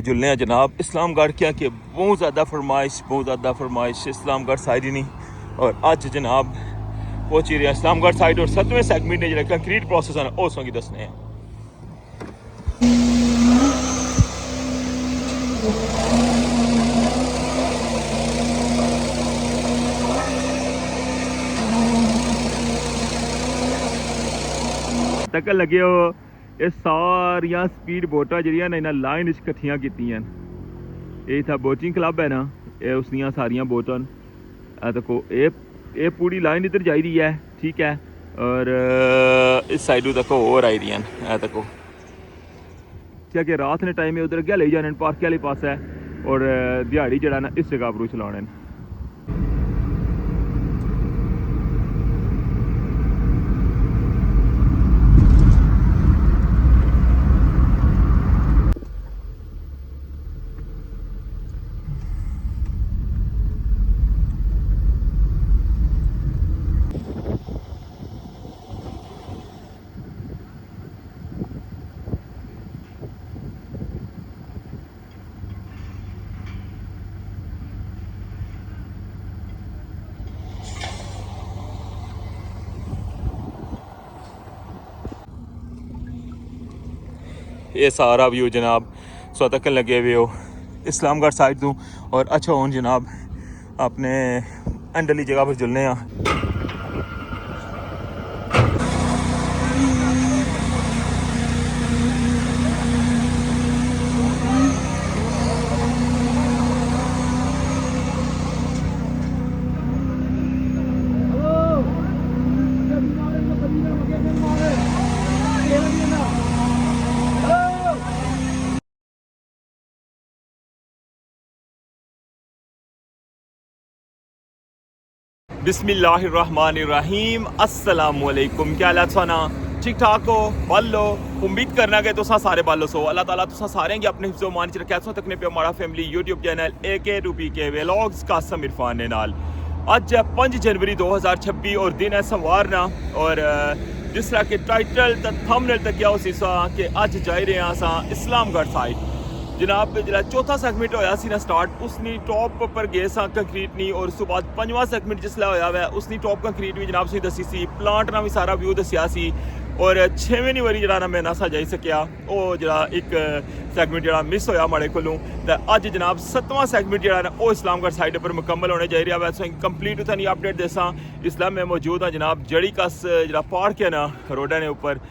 जुलने जनाब इस्लामगढ़ क्या कि बहुत ज़्यादा फरमाइश इस्लामगढ़ साइड ही नहीं। और अज जनाब पहुंची रहे इस्लामगढ़ साइड और 7वें सैगमेंट ने जो कंक्रीट प्रोसेस है उस की दसने हैं। तक लगे हो ये सारिया स्पीड बोटा जड़ियां ने इन्हें लाइन कट्ठियां कीतियां। ये था बोटिंग क्लब है ना, ये उसदियां सारियां बोटां देखो ये पूरी लाइन इधर जा रही है, ठीक है। और इस साइड देखो और आई रही है देखो क्या कि रात ने टाइम उधर अगे ले जाने पार्क वाले पास है और दिहाड़ी जड़ा ना इस जगह पर चलाने। ये सारा व्यू जनाब तक लगे हुए हो इस्लामगढ़ साइड दूँ और अच्छा हूँ जनाब अपने अंडली जगह पर जुलने। बिस्मिल्लाहिर्रहमानिर्रहीम अस्सलामुअलैकुम। क्या हाल सोना ठीक ठाक हो बालो? उम्मीद करना कि तुसा सारे बालो सो अल्लाह ताला तुसा सारे के अपने हिफ्ज़ो मान च रखा सो तकने पे हमारा फैमिली यूट्यूब चैनल AK रूपी के व्लॉग्स कासम इरफान ने नाल। अज 5 जनवरी 2026 और दिन है सोमवार ना। और जिस तरह के टाइटल थंबनेल तक गया उस कि अज जा रहे हैं असा इस्लामगढ़ साइड जनाब। जो चौथा सैगमेंट होया सी ना स्टार्ट उसनी टॉप पर गए सा कंक्रीट नहीं और उस तो बाद 5वां सैगमेंट जिसलै होया हुआ उसनी टॉप कंक्रीट भी जनाब सी दसी सी प्लांट ना भी सारा व्यू दसिया सी। और 6वीं वारी जरा ना मैं नासा जाई सकिया वो जरा एक सैगमेंट जरा मिस होया हमारे कोलों। तो अज जनाब 7वां सैगमेंट जरा ना वो इस्लामगढ़ साइड पर मुकम्मल होने जा रहा है। कंप्लीट उतना नहीं अपडेट देसा इसलिए मैं मौजूद हाँ जनाब जड़ी कस जरा पार्क है ना रोडा ने ऊपर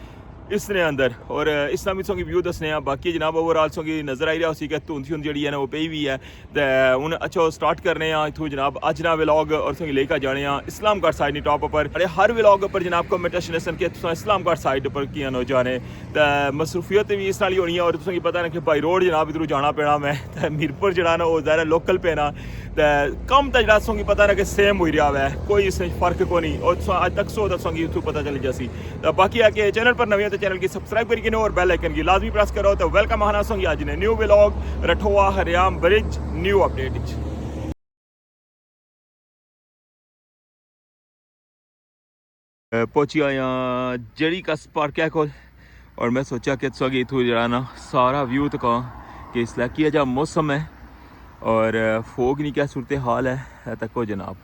इसने अंदर और इस्लामी सॉन्ग व्यू दसने हैं। बाकी जनाब ओवरऑल सॉन्ग नज़र आई रहा उसी का धुंध शुंध जी है ना वो पई हुई है। तो हूँ अच्छा स्टार्ट करने इतों जनाब अज ना व्लॉग और सॉन्ग लेकर जाने इस्लामगढ़ साइड टॉप पर। अरे हर व्लॉग पर जनाब कमेंटेशन सन कि इस्लामगढ़ साइड पर किया नो जाने तो मसरूफियत भी इस नाली होनी है। और तुसें पता ना कि बाई रोड जनाब इधरों जाना पैना मैं तो मीरपुर जरा ना वो ज़्यादा लोकल पैना तो कम तो जरा सॉन्ग पता ना कि सेम हो रहा है कोई इसमें फ़र्क को नहीं। और अज तक सो सॉन्ग इतों पता चल जासी। तो बाकी आके चैनल पर नवी तो चैनल की सब्सक्राइब करके और बेल आइकन की लाजमी प्रेस करो। तो वेलकम आना सोंगी आज ने न्यू व्लॉग रठोआ हरियाम ब्रिज न्यू अपडेट। पहुंची आया जड़ी कस पार्क है को और मैं सोचा कि सॉगी इतों जरा ना सारा व्यू तो कि इसलिए किया जा मौसम है और फोग नहीं क्या सूरत हाल है तक हो जनाब।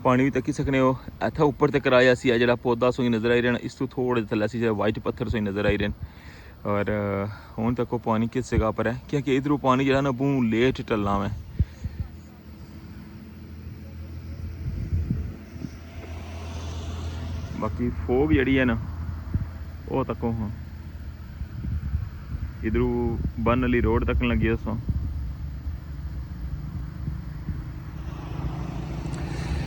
पानी भी तकी सकने हो इतना ऊपर तक आया सी जरा पौधा सोई नज़र आई रहा इस तो थोड़े थले से वाइट पत्थर सोई नज़र आई रहे। और हूँ तक पानी किस जगह पर है क्योंकि इधरों पानी जरा ना बहुत लेट टलना मैं। बाकी फोग जड़ी है ना वो तको हाँ इधरों बन वाली रोड तक लगी उस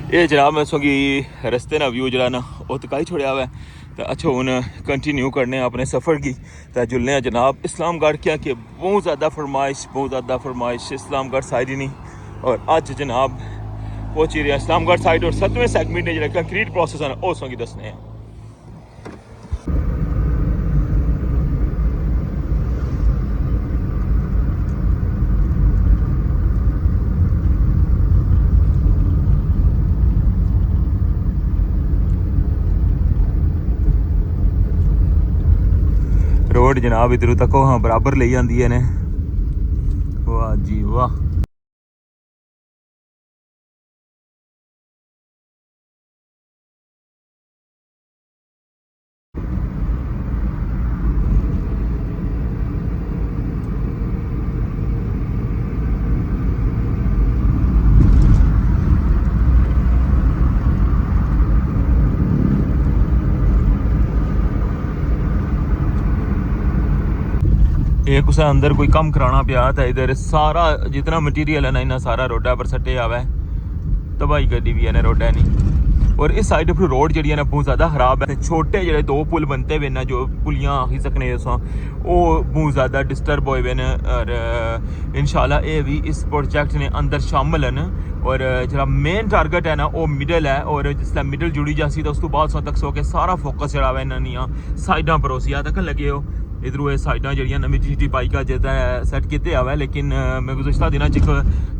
ये जनाब मैं सोगी रस्ते ना व्यू जरा ना वो तक ही छोड़ा हुआ है। तो अच्छा हूँ कंटिन्यू करने अपने सफ़र की तो जुलने जनाब इस्लामगढ़ क्या कि बहुत ज़्यादा फरमाइश इस्लामगढ़ साइड ही नहीं। और अज जनाब पहुंची रहे इस्लामगढ़ साइड और 7वें सैगमेंट ने जो कंक्रीट प्रोसेस है उस की दसने हैं। रोड जनाब इधरों तक हाँ बराबर ले जाती है ने। वाह जी वाह। ये कुछ अंदर कोई कम कराना पिया था, इधर सारा जितना मटीरियल है ना इन्ना सारा रोडा पर सट्टे आवा है, तबाही करी भी है ना रोडा नहीं। और इस साइड पर रोड जी ना बहुत ज़्यादा खराब है, छोटे जो दो पुल बनते हुए ना जो पुलियाँ आखी सकने वो बहुत ज़्यादा डिस्टर्ब हुए हैं। और इंशाल्लाह ये भी इस प्रोजेक्ट ने अंदर शामिल हैं। और जरा मेन टारगेट है ना वो मिडल है, और जिसला मिडल जुड़ी जासी तो उस तो बाद तक सो के सारा फोकस जरा इन्होंने साइडा पर उसी तक लगे हो। इधरों ये साइडा जड़ियाँ नवी GT पाई का जो सैट किते आवा है, लेकिन मैं गुज़श्ता दिनों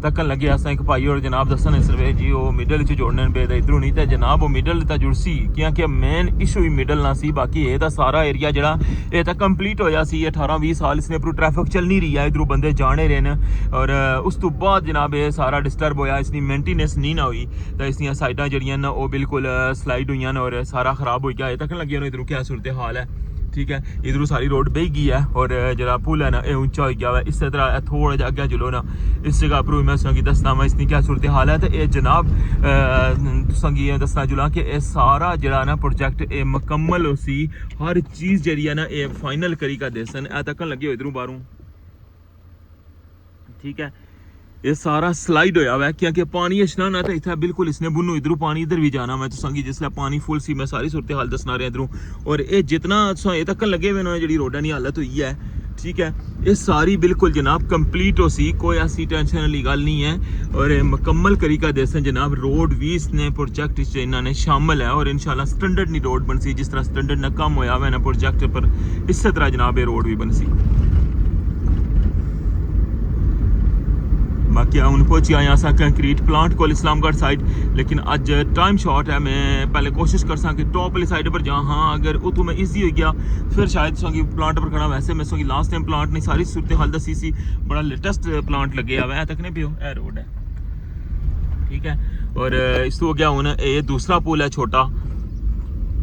तकन लगे अस एक भाई और जनाब दसन सरवे जी वो मिडल च जोड़ने पे इधरों नहीं तो जनाब वो मिडल तो जुड़सी क्योंकि मेन इशू ही मिडल ना सी। बाकी ये तो सारा एरिया जरा ये तो कंप्लीट होया सी 18-20 साल इसने पर ट्रैफिक चल नहीं रही है, इधरों बंदे जाने रहे हैं। और उस तो बाद जनाब ये सारा डिस्टर्ब होया, इसकी मेंटेनेंस नहीं ना हुई तो इसलिए साइडा जड़ियाँ ना वो बिल्कुल स्लाइड हुई और सारा खराब हो गया। ये तक लगे इधरों क्या सूरत हाल है, ठीक है। इधरों सारी रोड बह गई है और जरा पुल है ना ये ऊंचा हो गया है। इस तरह थोड़ा जा अगे चलो ना इस जगह पर मैं संगी दसना मैं इसकी क्या सूरत हाल है। तो ये जनाब संगी दसना जुला कि यह सारा जरा ना प्रोजेक्ट ये मुकम्मल हो सी, हर चीज़ जी है ना ये फाइनल करी का देसन ए तक लगे हो इधरों बारों, ठीक है। ये सारा स्लाइड होया हुआ है क्योंकि पानी अच्छना ना तो इतना बिल्कुल इसने बुनो इधरों पानी इधर भी जाना। मैं तो संगी जिसले पानी फुल सी मैं सारी सूरत हाल दसना रहा इधरों। और ये जितना ये तक लगे हुए ना जी रोडा की हालत हुई है, ठीक है। ये सारी बिल्कुल जनाब कंप्लीट हो सी, कोई ऐसी टेंशन वाली गल नहीं है। और मुकम्मल करी का देसन जनाब रोड भी इसने प्रोजेक्ट इन्होंने शामिल है। और इंशाल्लाह स्टैंडर्ड नहीं रोड बन सी, जिस तरह स्टैंडर्ड ना कम होया हुआ ना प्रोजेक्ट पर इस तरह जनाब ये रोड भी बन सी। बाकी हूँ पहुंची आए अस कंक्रीट प्लांट को इस्लामगढ़ साइड, लेकिन अज टाइम शॉर्ट है। मैं पहले कोशिश कर सा कि टॉप वाली साइड पर जा, हाँ अगर उतों मैं ईजी हो गया फिर शायद सोंगी प्लांट पर खड़ा। वैसे मैं सोंगी लास्ट टाइम प्लांट नहीं सारी सूरत हाल दसी सी, बड़ा लेटेस्ट प्लांट लगे हुआ है तक नहीं पियो ए रोड है, ठीक है। और इस तो हो गया हूँ ये दूसरा पुल है छोटा,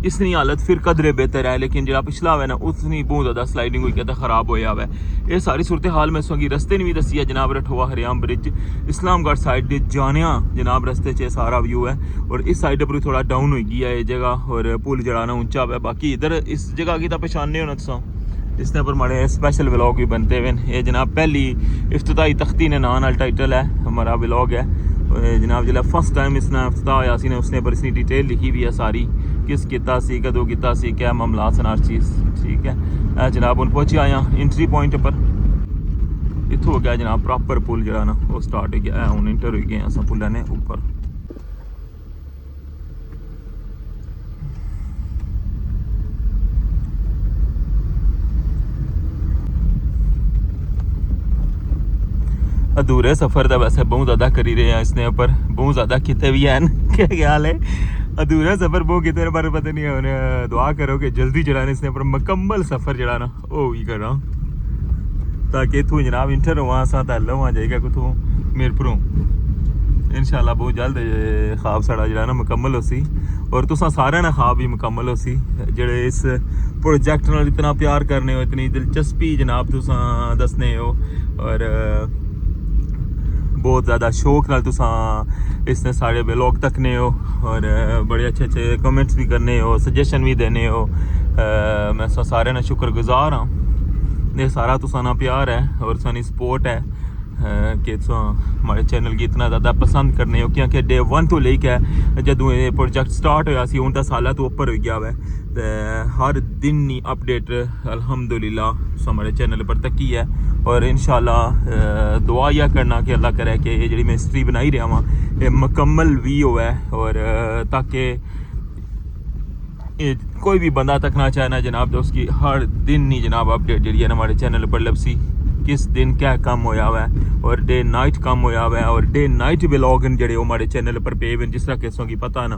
इसनी हालत फिर कदरे बेहतर है, लेकिन जो पिछला हुआ ना उसनी बहुत ज़्यादा स्लाइडिंग हुई कहता ख़राब होया हुआ है। ये सारी सूरत हाल मैं सोंगी रस्ते ने भी दसी है जनाब, रठोआ हरियाम ब्रिज इस्लामगढ़ साइड दे जाने जनाब रस्ते च सारा व्यू है। और इस साइड पर थोड़ा डाउन हो गई है ये जगह, और पुल जड़ा ना ऊंचा हुआ है। बाकी इधर इस जगह की तो पहचानने होना तुम, इसने पर बड़े स्पेशल व्लॉग भी बनते हुए। ये जनाब पहली इफ्तिताई तख्ती ने नान वाला टाइटल है हमारा व्लॉग है जनाब। जिला फर्स्ट टाइम इसने इफ्तिताह होया सी ने उसने पर इसकी डिटेल लिखी हुई है सारी, किस किता सी कदों किता सी क्या मामला सन हर चीज़, ठीक है। जनाब हूँ पहुँचे आया एंट्री पॉइंट पर, इतों हो गया जनाब प्रॉपर पुल जरा ना वो स्टार्ट हो गया, हूँ इंटर हो गए अस पुल ने ऊपर। अधूरे सफ़र का वैसे बहुत ज़्यादा करी रहे हैं इसने ऊपर, बहुत ज़्यादा किते भी हैं क्या ख्याल है, अधूरा सफ़र बहुत कितने बार पता नहीं है। उन्हें दुआ करो कि जल्दी जड़ाने इसने पर मुकम्मल सफ़र जड़ाना वो भी कर रहा हूँ, ताकि इतों जनाब इंटर हुआ असा तल हुआ जाएगा कुतों मीरपुरों इंशाल्लाह बहुत जल्द ख्वाब साड़ा जड़ा ना मुकम्मल हो सी। और तुसा सारे ना ख्वाब भी मुकम्मल हो सी जेड़े इस प्रोजेक्ट नाल इतना प्यार करने हो, इतनी दिलचस्पी जनाब तुसा दसने हो, और बहुत ज़्यादा शौक नाल तुसा इसने सारे व्लॉग तकने हो, और बड़े अच्छे अच्छे कमेंट्स भी करने हो, सजेशन भी देने हो। मैं सारे ना शुक्रगुजार हाँ, ये सारा तुसा ना प्यार है और सानी सपोर्ट है कि तुसा हमारे चैनल की इतना ज़्यादा पसंद करने हो। क्योंकि डे 1 तो लेके जदों ये प्रोजेक्ट स्टार्ट होया सी 19 साल तो ऊपर हो गया है, हर दिन ही अपडेट अल्हम्दुलिल्लाह हमारे चैनल पर तकी है। और इंशाल्लाह दुआ यह करना कि अल्लाह करे कि ये जी मैं हिस्ट्री बनाई रहा वहाँ ये मुकम्मल भी होवे, और ताकि कोई भी बंदा तकना चाहे ना जनाब दोस्त की हर दिन ही जनाब अपडेट जी है ना हमारे चैनल पर लपसी, किस दिन क्या काम होया हुआ है और डे नाइट काम होया हुआ है। और डे नाइट व्लॉग जड़े हमारे चैनल पर पे जिस तरह किसों की पता ना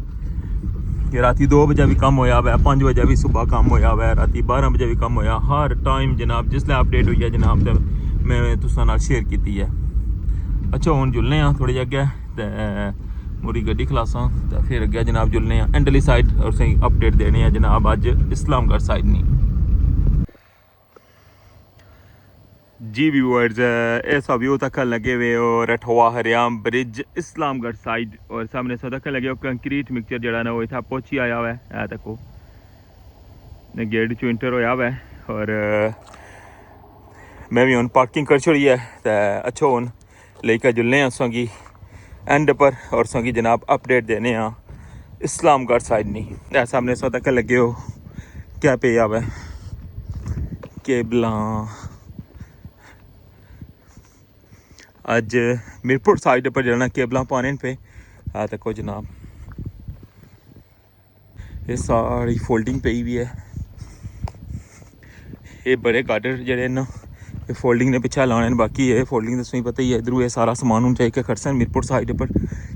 कि राती 2 बजे भी कम होया हुआ है, 5 बजे भी सुबह कम होया हुआ है, राती 12 बजे भी कम होया। हर टाइम जनाब जिसले अपडेट हुई है जनाब तो मैं तुसां नाल शेयर की है। अच्छा हुण जुलने थोड़ी जि अग्गै ते मुड़ी गड्डी खलासां तो फिर अग्गै जनाब जुलने एंडली साइड और सही अपडेट देने जनाब अज इस्लामगढ़ साइड नहीं जी व्यूअर्स। ऐसा व्यू तक लगे हुए और रठवा हरियाम ब्रिज इस्लामगढ़ साइड और सामने सो तक लगे कंक्रीट मिक्सचर जरा ना वो इतना पहुंची आया हुआ है तको गेट चो इंटर होया हुआ है और मैं भी हूँ पार्किंग कर छोड़ी है तो अच्छा हूँ लेकर जुलने असां की एंड पर और असां की जनाब अपडेट देने इस्लामगढ़ साइड नहीं सामने सो तक लगे हो क्या पे हुआ है केबल अज मीरपुर साइड पर जाना केबल पाने पे तको जनाब ये सारी फोल्डिंग पई भी है। ये बड़े गार्डर जड़े न ये फोल्डिंग ने पिछा लाने बाकी है फोल्डिंग तो तुसें पता ही है। इधरों ये सारा समान हूँ चाहिए खड़सन मीरपुर साइड पर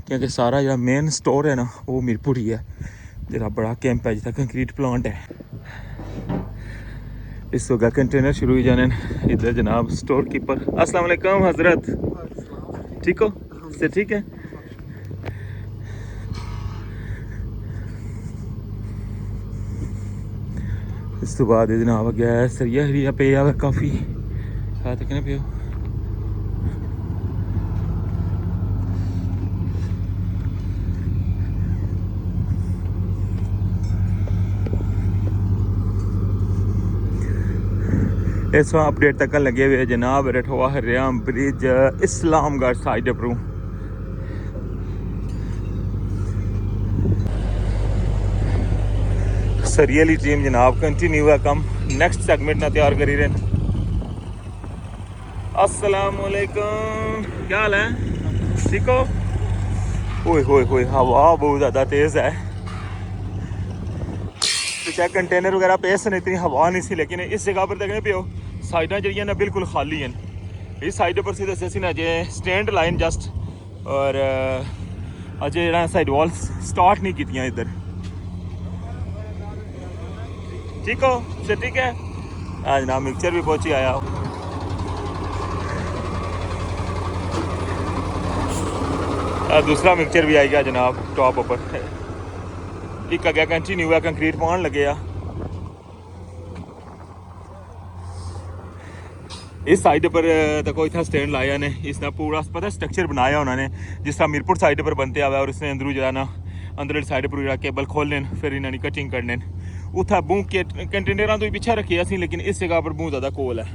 क्योंकि सारा जो मेन स्टोर है ना वो मीरपुर ही है जरा बड़ा कैंप है जितना कंक्रीट प्लांट है। इस वगह कंटेनर शुरू हो जाने इधर जनाब स्टोर कीपर। अस्सलाम वालेकुम हजरत, ठीक हो से ठीक है। इस तो बाद जनाब अग्गै सरिया हरिया पे हुआ काफ़ी तक पे इस वक्त अपडेट तक लगे हुए जनाब रठवा हरियाम ब्रिज इस्लामगढ़ साइड पर सरियली टीम जनाब कंटिन्यू है कम नेक्स्ट सेगमेंट ना तैयार करी रहे। अस्सलाम वालेकुम, क्या हाल है, ठीक हो। ओए होए होए हवा बहुत ज़्यादा तेज़ है पीछे कंटेनर वगैरह पे सन इतनी हवा नहीं सी लेकिन इस जगह पर देखने पे हो साइडा जड़ियाँ ना बिल्कुल खाली हैं। इस साइड पर सीधे से ना अजय स्टैंड लाइन जस्ट और अजय जो साइड वॉल स्टार्ट नहीं की इधर, ठीक हो से ठीक है। आज जनाब मिक्सचर भी पहुंची आया दूसरा मिक्सचर भी आएगा जनाब टॉप ऊपर एक अगर कंटिन्यू हुआ कंक्रीट पान लगे इस साइड पर देखो इतना स्टैंड लाया ने इसने पूरा पता स्ट्रक्चर बनाया उन्होंने जिस तरह मीरपुर साइड पर बनते आया और इसने अंदरू जो ना अंदर साइड पर जो केबल खोलने फिर इन्होंने कटिंग करने उत्थे बूह के कंटेनर तो पिछा रखे असी लेकिन इस जगह पर बहुत ज़्यादा कोल है।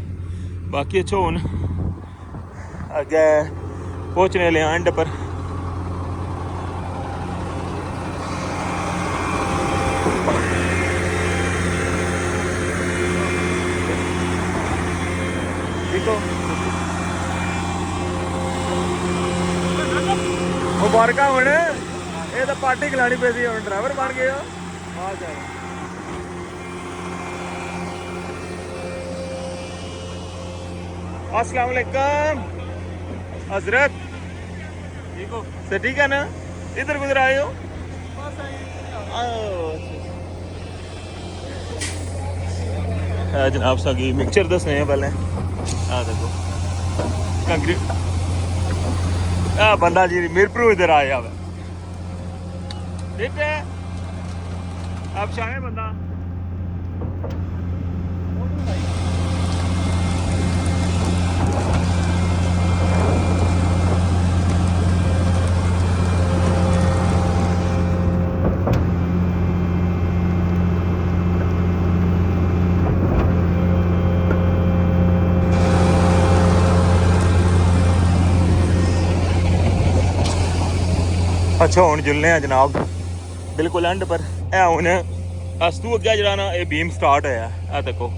बाकी अच्छा हूँ अगे पहुँचने ले एंड पर मुबारक होने ये तो पार्टी खिलानी पे हम ड्राइवर बन गए हो। अस्सलाम वालेकुम हजरत, ठीक हो से ठीक है ना। इधर किधर आए हो जनाब सागी मिक्सचर दसने हैं पहले देखो कंक्रीट बंदा जी मीरपुर इधर आया हुआ ठीक है आप चाहे बंदा अच्छा हूँ जुलने जनाब बिल्कुल एंड पर हूँ अस तू अग्गै जरा ना ये बीम स्टार्ट होया देखो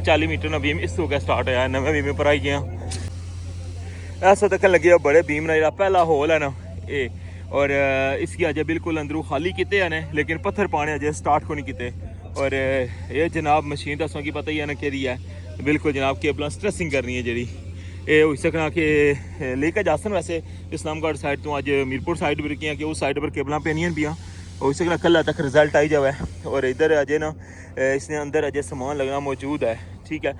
40 मीटर ना बीम इस अग्गै स्टार्ट होया नवे बीम पर आई गया ऐसा तक लगे बड़े बीम ना पहला होल है ना ये और इसकी अजय बिल्कुल अंदरू खाली किते हैं लेकिन पत्थर पाने अजय स्टार्ट को नहीं किते और ये जनाब मशीन दसों की पता ही है ना कि है बिल्कुल जनाब केबल स्ट्रेसिंग करनी है जी ये हो सकना कि लेकर जासन वैसे इस्लामगढ़ साइड तो अज मीरपुर साइड पर कि उस साइड पर केबल पेनियां पियाँ हो सकता कल तक रिजल्ट आई जाए। और इधर अजय ना इसने अंदर अजय सामान लगना मौजूद है, ठीक है।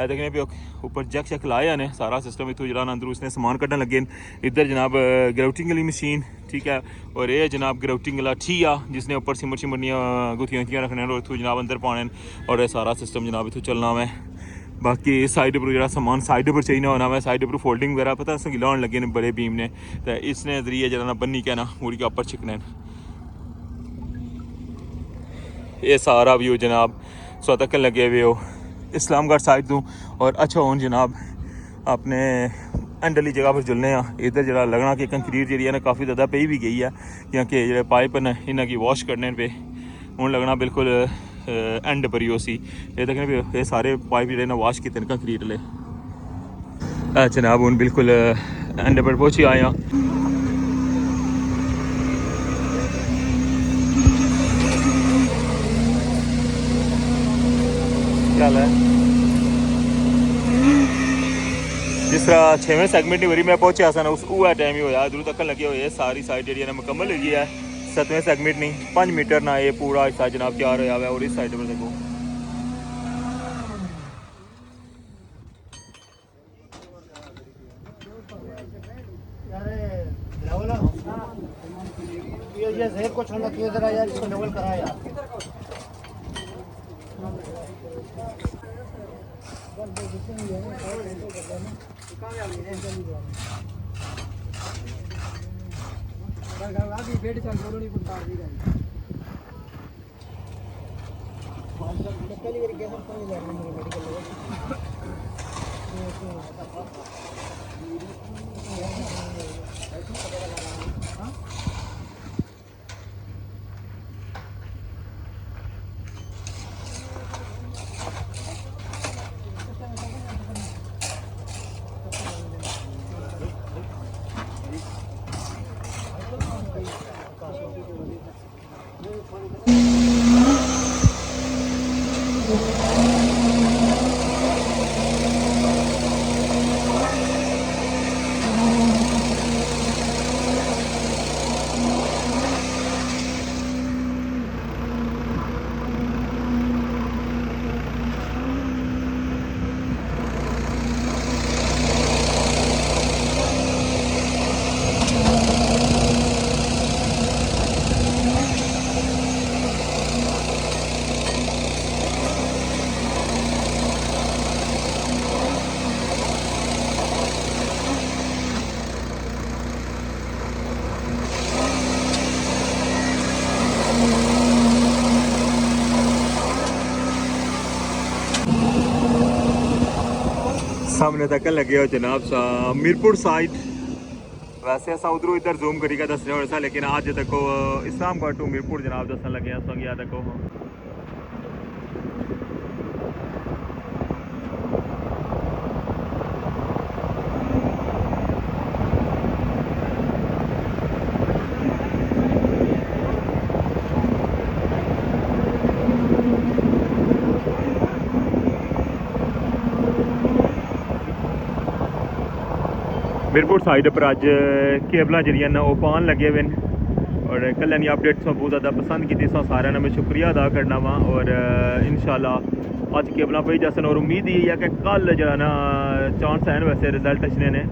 देखने पे ऊपर जग शक लाया ने सारा सिस्टम इतों जरा अंदर उसने समान कड्ढन लगे। इधर जनाब ग्राउटिंग वाली मशीन, ठीक है। और ये जनाब ग्राउटिंग वाला ठीया जिसने ऊपर सिमर सिमरनियाँ गुत्थियां रखने और इतों जनाब अंदर पाने। और ये सारा सिस्टम जनाब इतों चलना मैं। बाकी साइड पर जो समान साइड पर चाहिए होना मैं, साइड पर फोल्डिंग वगैरह पता संगी लाने लगे ने बड़े बीम ने। तो इसने जरिए जरा बन्नी कहना मुड़ी के ऊपर छिकने। ये सारा व्यू जनाब तक लगे हुए हो इस्लामगढ़ साइड दूँ। और अच्छा हूँ जनाब अपने एंडली जगह पर जुलने इधर जरा लगना कि कंक्रीट जी है ना काफ़ी ज़्यादा पी भी गई है, क्योंकि जो पाइप न इन्हों की वॉश करने पे हूँ लगना बिल्कुल एंड पर ही उसी। ये देखने पे ये सारे पाइप जो ना वॉश किए कंक्रीट ले जनाब हूँ बिल्कुल एंड पर पहुँची आए हैं। क्या है जिस तरह 6वें सैगमेंट वरी मैं पहुंचा सन उस टाइम ही होया दूर तक लगे हुए सारी साइड जी मुकम्मल हुई है। 7वें सैगमेंट नहीं 5 मीटर ना ये पूरा हिस्सा जनाब तैयार होया हुआ है। और इस साइड पर देखो सामने तक लगे हो जनाब मीरपुर साइड। वैसे असा उधरों इधर जूम करी का दसने हो लेकिन आज देखो इस्लामगढ़ टू मीरपुर जनाब दसन लगे हैं। देखो मीरपुर साइड पर अज केबल जी पान लगे हुए हैं। और कल अपडेट बहुत ज़्यादा पसंद की सारे मैं शुक्रिया अदा करना वा। और इंशाल्लाह अज केबल पई जैसन और उम्मीद यही है कि कल जो ना चांस है वैसे रिजल्ट अच्छे ने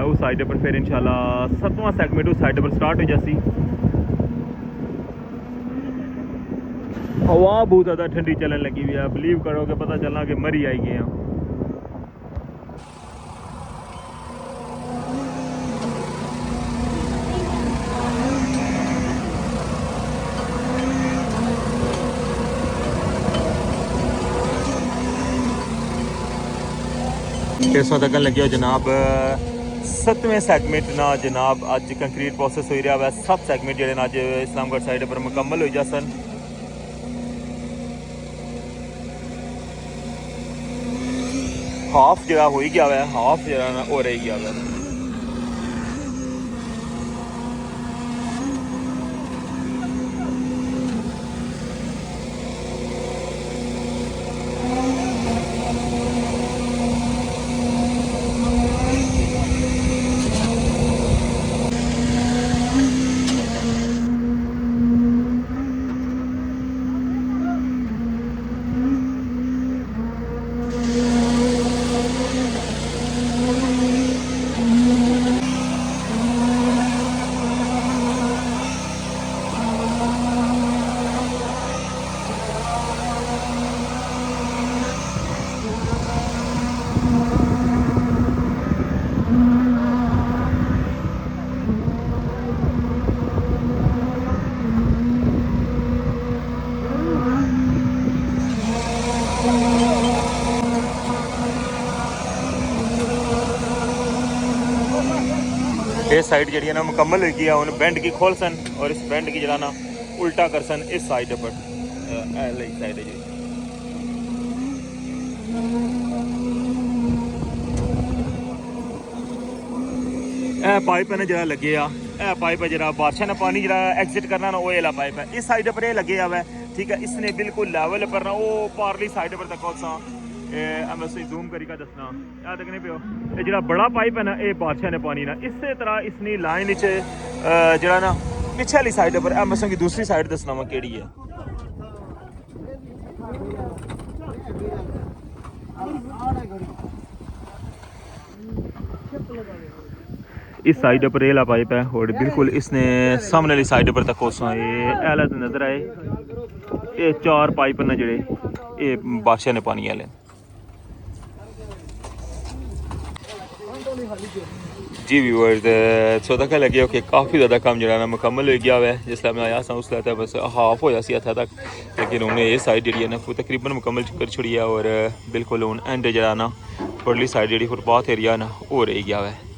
उस साइड पर फिर इंशाल्लाह 7वां सैगमेंट उस साइड पर स्टार्ट हो जासी। हवा बहुत ज़्यादा ठंडी चलने लगी हुई है, बिलीव करो कि पता चलना कि मरी आई गए हैं। केसों तक लगे हो जनाब 7वें सैगमेंट ना जनाब अज कंक्रीट प्रोसेस हो रहा है। 7 सैगमेंट जो अज इस्लामगढ़ साइड पर मुकम्मल हो जासन। हाफ जो हो ही गया है, हाफ जो हो रही गया है। साइड जी ना मुकम्मल हो गई है हूँ बेंड की खोल सन और इस बेंड की जरा ना उल्टा कर सन इस साइड पर साइड जी पाइप ने जरा लगे आ पाइप है जरा बारिशा ने पानी जरा एग्जिट करना ना वो वाला पाइप है इस साइड पर लगे हुआ है ठीक है इसने बिल्कुल लेवल पर ना वो पारली साइड पर तक मैं जूम करी का दसना याद देखने पे ये जो बड़ा पाइप है ना ये बारिशा ने पानी ना इस तरह इसने लाइन जरा ना पिछे वाली साइड पर मैं की दूसरी साइड दसना वा केड़ी है इस साइड पर एला पाइप है और बिल्कुल इसने सामने वाली साइड पर तक कोसा ये एला नजर आए ये 4 पाइप ने जड़े ये बारिशा ने पानी वाले जी व्यूअर्स सो तक लगे हो कि काफ़ी ज़्यादा काम जो ना मुकम्मल हो गया है जिसलिए मैं आया था उसलिए था बस हाफ होया सी हथा तक लेकिन उन्हें ये साइड जी ना तकरीबन मुकम्मल कर छड़ी है और बिल्कुल हूँ एंड जरा ना थोड़ी साइड जी फुटपाथ एरिया ना वो रह गया है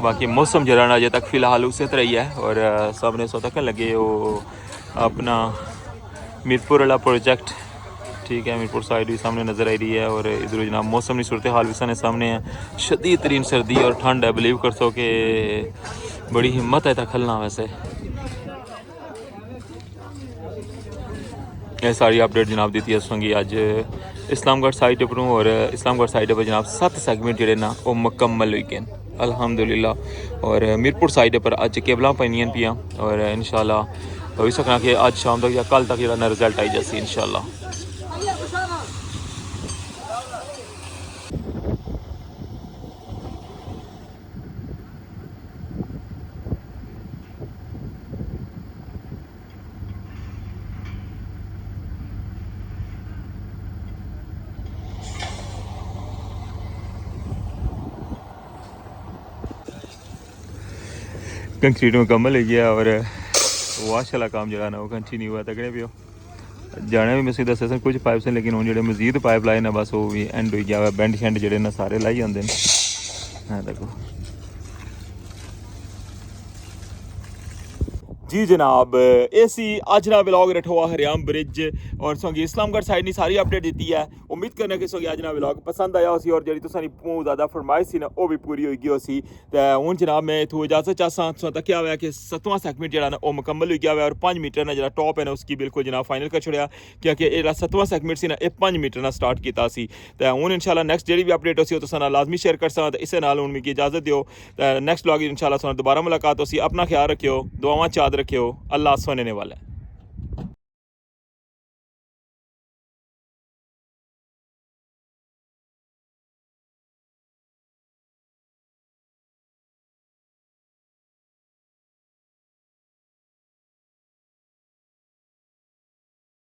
बाकी मौसम जरा ना अजे तक फ़िलहाल उसी तरह ही है और सामने सो तक लगे वो अपना मीरपुर वाला प्रोजेक्ट ठीक है मीरपुर साइड भी सामने नज़र आ रही है और इधर जनाब मौसम की सूरत हाल भी सामने सामने है शदीद तरीन सर्दी और ठंड है बिलीव कर सो कि बड़ी हिम्मत है खलना वैसे ये सारी अपडेट जनाब दी थी असोंगी अज इस्लामगढ़ साइड पर और इस्लामगढ़ साइड पर जनाब 7 सेगमेंट जोड़े ना वो मुकम्मल हुई गए अल्हम्दुलिल्लाह और मीरपुर साइड पर अज केबल पईयां पियाँ और इंशाल्लाह हो सकना कि अज शाम तक या कल तक जो रिजल्ट आई जासी इंशाल्लाह कंक्रीट मुकम्मल हो गया और वाश वाला काम जो ना वो कंटिन्यू हुआ तकड़े पियो जाने भी मैं दस कुछ पाइप से लेकिन हूँ जो मजीद पाइप लाए ना बस वो भी एंड हो गया हुआ बेंड शेंड जोड़े ना सारे लाई आते हैं देखो जी जनाब एसी अज ना व्लॉग रठवा हरियाम ब्रिज और सोगी इस्लामगढ़ साइड की सारी अपडेट दी है उम्मीद करने कि सोगी अज ना व्लॉग पसंद आया उसी और जी तुसानी बहुत ज़्यादा फरमाइश सी ना वो भी पूरी होगी उसी तो हूँ जनाब मैं इतों इजाजत चाहसा सो तक क्या हुआ कि 7वां सेगमेंट जो ना वो मुकम्मल हो गया हुआ और 5 मीटर ना जो टॉप है ना उसकी बिल्कुल जनाब फाइनल कर छोड़ा क्योंकि ये 7वां सेगमेंट से ना ये 5 मीटर ना स्टार्ट किया तो हूँ इंशाल्लाह नैक्सट जी भी अपडेट हो तो साना लाजमी शेयर कर सकता इस नाल हूँ मिगी इजाजत दियो नैक्सट व्लॉग इंशाल्लाह दोबारा मुलाकात हो अपना ख्याल रखियो दुआवां याद रखियो अल्लाह सुनने वाला है।